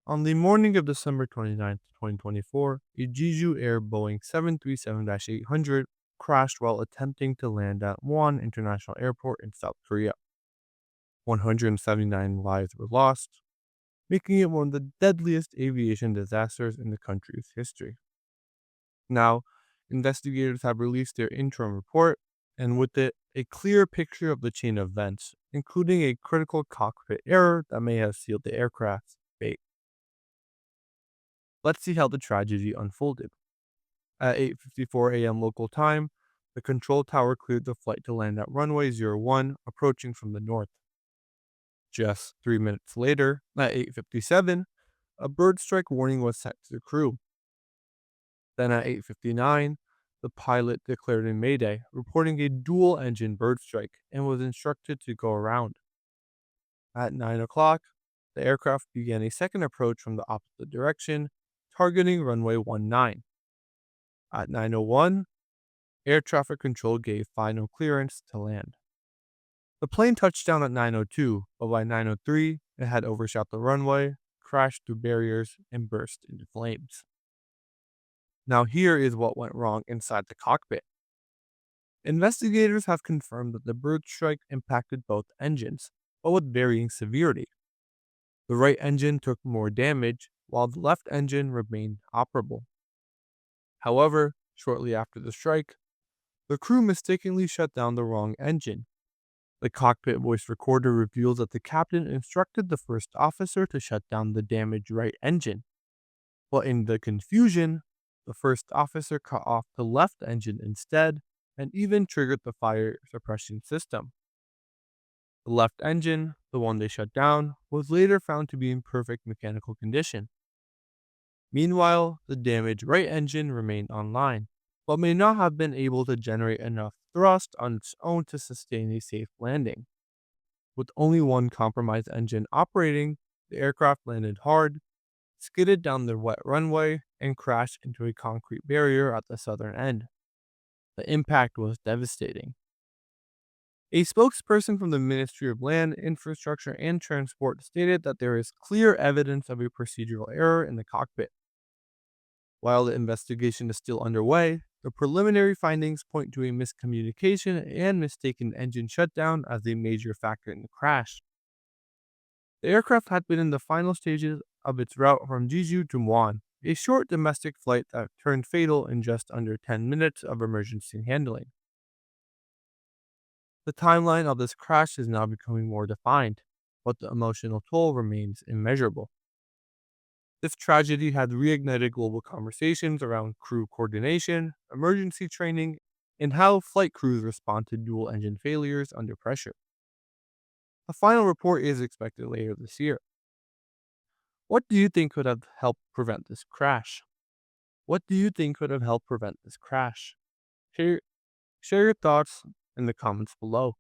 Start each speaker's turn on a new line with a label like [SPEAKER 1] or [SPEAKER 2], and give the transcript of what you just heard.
[SPEAKER 1] On the morning of December 29th, 2024, a Jeju Air Boeing 737-800 crashed while attempting to land at Muan International Airport in South Korea. 179 lives were lost, making it one of the deadliest aviation disasters in the country's history. Now, investigators have released their interim report, and with it, a clear picture of the chain of events, including a critical cockpit error that may have sealed the aircraft's fate. Let's see how the tragedy unfolded. At 8:54 a.m. local time, the control tower cleared the flight to land at runway 01, approaching from the north. Just 3 minutes later, at 8:57, a bird strike warning was sent to the crew. Then at 8:59, the pilot declared a mayday, reporting a dual-engine bird strike, and was instructed to go around. At 9 o'clock, the aircraft began a second approach from the opposite direction, targeting runway 19. At 9:01, air traffic control gave final clearance to land. The plane touched down at 9:02, but by 9:03, it had overshot the runway, crashed through barriers, and burst into flames. Now here is what went wrong inside the cockpit. Investigators have confirmed that the bird strike impacted both engines, but with varying severity. The right engine took more damage, while the left engine remained operable. However, shortly after the strike, the crew mistakenly shut down the wrong engine. The cockpit voice recorder reveals that the captain instructed the first officer to shut down the damaged right engine. But in the confusion, the first officer cut off the left engine instead and even triggered the fire suppression system. The left engine, the one they shut down, was later found to be in perfect mechanical condition. Meanwhile, the damaged right engine remained online, but may not have been able to generate enough thrust on its own to sustain a safe landing. With only one compromised engine operating, the aircraft landed hard, skidded down the wet runway, and crashed into a concrete barrier at the southern end. The impact was devastating. A spokesperson from the Ministry of Land, Infrastructure, and Transport stated that there is clear evidence of a procedural error in the cockpit. While the investigation is still underway, the preliminary findings point to a miscommunication and mistaken engine shutdown as a major factor in the crash. The aircraft had been in the final stages of its route from Jeju to Muan, a short domestic flight that turned fatal in just under 10 minutes of emergency handling. The timeline of this crash is now becoming more defined, but the emotional toll remains immeasurable. This tragedy had reignited global conversations around crew coordination, emergency training, and how flight crews respond to dual engine failures under pressure. A final report is expected later this year. What do you think could have helped prevent this crash? What do you think could have helped prevent this crash? Share, share your thoughts in the comments below.